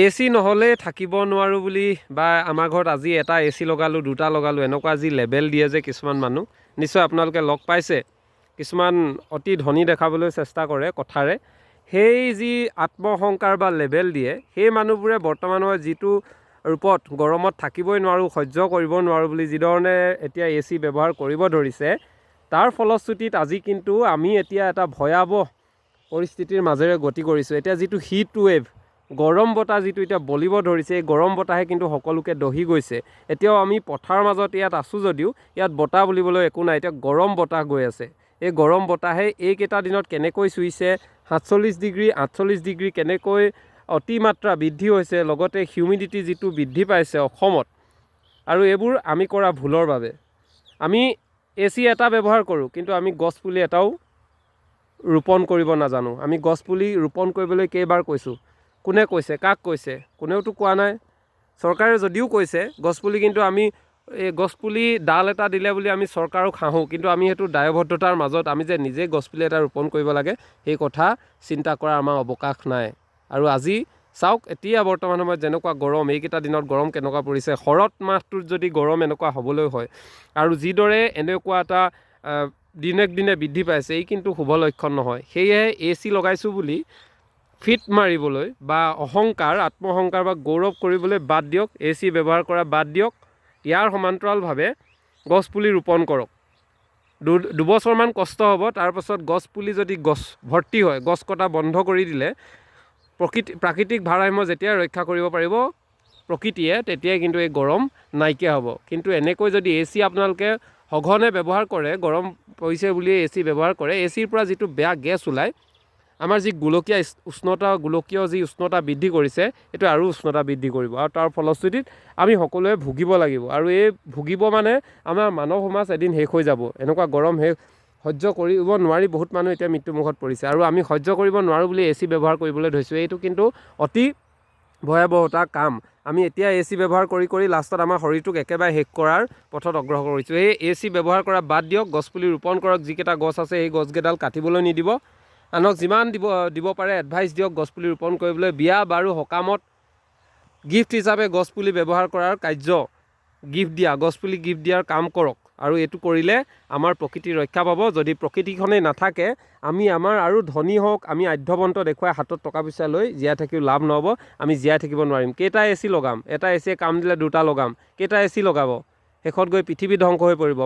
AC নহ'লে থাকিব নোৱাৰোঁ বুলি বা আমাৰ ঘৰত আজি এটা AC লগালোঁ, দুটা লগালোঁ, এনেকুৱা যি লেবেল দিয়ে যে কিছুমান মানুহ, নিশ্চয় আপোনালোকে লগ পাইছে। কিছুমান অতি ধনী দেখাবলৈ চেষ্টা কৰে কথাৰে। সেই যি আত্মহংকাৰ বা লেবেল দিয়ে, সেই মানুহবোৰে বৰ্তমানৰ যিটো ৰূপত গৰমত থাকিবই নোৱাৰোঁ, সহ্য কৰিব নোৱাৰোঁ বুলি যিধৰণে এতিয়া AC ব্যৱহাৰ কৰিব ধৰিছে, তাৰ ফলশ্ৰুতিত আজি কিন্তু আমি এতিয়া এটা ভয়াৱহ পৰিস্থিতিৰ মাজেৰে গতি কৰিছোঁ। এতিয়া যিটো হিট ৱেভ, গৰম বতাহ যিটো এতিয়া বলিব ধৰিছে, এই গৰম বতাহে কিন্তু সকলোকে দহি গৈছে। এতিয়াও আমি পথাৰৰ মাজত ইয়াত আছোঁ যদিও ইয়াত বতাহ বুলিবলৈ একো নাই, এতিয়া গৰম বতাহ গৈ আছে। এই গৰম বতাহে এইকেইটা দিনত কেনেকৈ চুইছে, 47 ডিগ্ৰী 48 ডিগ্ৰী কেনেকৈ অতিমাত্ৰা বৃদ্ধি হৈছে, লগতে হিউমিডিটি যিটো বৃদ্ধি পাইছে অসমত, আৰু এইবোৰ আমি কৰা ভুলৰ বাবে। আমি AC এটা ব্যৱহাৰ কৰোঁ, কিন্তু আমি গছপুলি এটাও ৰোপণ কৰিব নাজানো। আমি গছপুলি ৰোপণ কৰিবলৈ কেইবাৰ কৈছোঁ, কোনে কৈছে, কাক কৈছে? কোনেওতো কোৱা নাই। চৰকাৰে যদিও কৈছে গছপুলি, কিন্তু আমি এই গছপুলি ডাল এটা দিলে বুলি আমি চৰকাৰক হাঁহোঁ, কিন্তু আমি সেইটো দায়বদ্ধতাৰ মাজত আমি যে নিজে গছপুলি এটা ৰোপণ কৰিব লাগে সেই কথা চিন্তা কৰাৰ আমাৰ অৱকাশ নাই। আৰু আজি চাওক, এতিয়া বৰ্তমান সময়ত যেনেকুৱা গৰম, এইকেইটা দিনত গৰম কেনেকুৱা পৰিছে। শৰৎ মাহটোত যদি গৰম এনেকুৱা হ'বলৈ হয় আৰু যিদৰে এনেকুৱা এটা দিনক দিনে বৃদ্ধি পাইছে, এই কিন্তু শুভ লক্ষণ নহয়। সেয়েহে AC লগাইছোঁ বুলি ফিট মাৰিবলৈ বা অহংকাৰ, আত্মহংকাৰ বা গৌৰৱ কৰিবলৈ বাদ দিয়ক। AC ব্যৱহাৰ কৰা বাদ দিয়ক। ইয়াৰ সমান্তৰালভাৱে গছপুলি ৰোপণ কৰক। দুবছৰমান কষ্ট হ'ব, তাৰপাছত গছপুলি যদি গছ ভৰ্তি হয়, গছ কটা বন্ধ কৰি দিলে প্ৰাকৃতিক ভাৰসাম্য যেতিয়া ৰক্ষা কৰিব পাৰিব প্ৰকৃতিয়ে, তেতিয়াই কিন্তু এই গৰম নাইকিয়া হ'ব। কিন্তু এনেকৈ যদি AC আপোনালোকে সঘনে ব্যৱহাৰ কৰে, গৰম পৰিছে বুলিয়ে AC ব্যৱহাৰ কৰে, ACৰ পৰা যিটো বেয়া গেছ ওলায়, আমাৰ যি গোলকীয় যি উষ্ণতা বৃদ্ধি কৰিছে, এইটো আৰু উষ্ণতা বৃদ্ধি কৰিব, আৰু তাৰ ফলশ্ৰুতিত আমি সকলোৱে ভুগিব লাগিব। আৰু এই ভুগিব মানে আমাৰ মানৱ সমাজ এদিন শেষ হৈ যাব। এনেকুৱা গৰম সহ্য কৰিব নোৱাৰি বহুত মানুহ এতিয়া মৃত্যুমুখত পৰিছে, আৰু আমি সহ্য কৰিব নোৱাৰোঁ বুলি AC ব্যৱহাৰ কৰিবলৈ ধৰিছোঁ। এইটো কিন্তু অতি ভয়াৱহতা কাম। আমি এতিয়া AC ব্যৱহাৰ কৰি কৰি লাষ্টত আমাৰ শৰীৰটোক একেবাৰে শেষ কৰাৰ পথত অগ্ৰসৰ কৰিছোঁ। এই AC ব্যৱহাৰ কৰা বাদ দিয়ক, গছপুলি ৰোপণ কৰক। যিকেইটা গছ আছে সেই গছকেইডাল কাটিবলৈ নিদিব। আনক যিমান দিব পাৰে এডভাইচ দিয়ক গছপুলি ৰোপণ কৰিবলৈ। বিয়া বাৰু সকামত গিফ্ট হিচাপে গছপুলি ব্যৱহাৰ কৰাৰ কাৰ্য, গছপুলি গিফ্ট দিয়াৰ কাম কৰক। আৰু এইটো কৰিলে আমাৰ প্ৰকৃতি ৰক্ষা পাব। যদি প্ৰকৃতিখনেই নাথাকে, আমি আমাৰ আৰু ধনী হওক, আমি আধ্যবন্ত দেখুৱাই হাতত টকা পইচা লৈ জীয়াই থাকিও লাভ নহ'ব। আমি জীয়াই থাকিব নোৱাৰিম। কেইটা AC লগাম? এটা ACয়ে কাম দিলে দুটা লগাম। কেইটা AC লগাব? শেষত গৈ পৃথিৱী ধ্বংস হৈ পৰিব।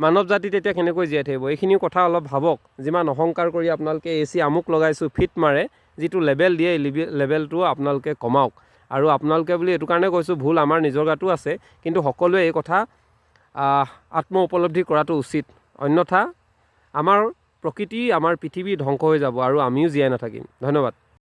মানৱ জাতি তেতিয়া কেনেকৈ জীয়াই থাকিব? এইখিনি কথা অলপ ভাবক। যিমান অহংকাৰ কৰি আপোনালোকে AC আমুক লগাইছোঁ ফিট মাৰে, যিটো লেবেল দিয়ে, এই লেবেলটো আপোনালোকে কমাওক। আৰু আপোনালোকে বুলি এইটো কাৰণে কৈছোঁ, ভুল আমাৰ নিজৰ গাতো আছে, কিন্তু সকলোৱে এই কথা আত্ম উপলব্ধি কৰাটো উচিত। অন্যথা আমাৰ প্ৰকৃতি, আমাৰ পৃথিৱী ধ্বংস হৈ যাব আৰু আমিও জীয়াই নাথাকিম। ধন্যবাদ।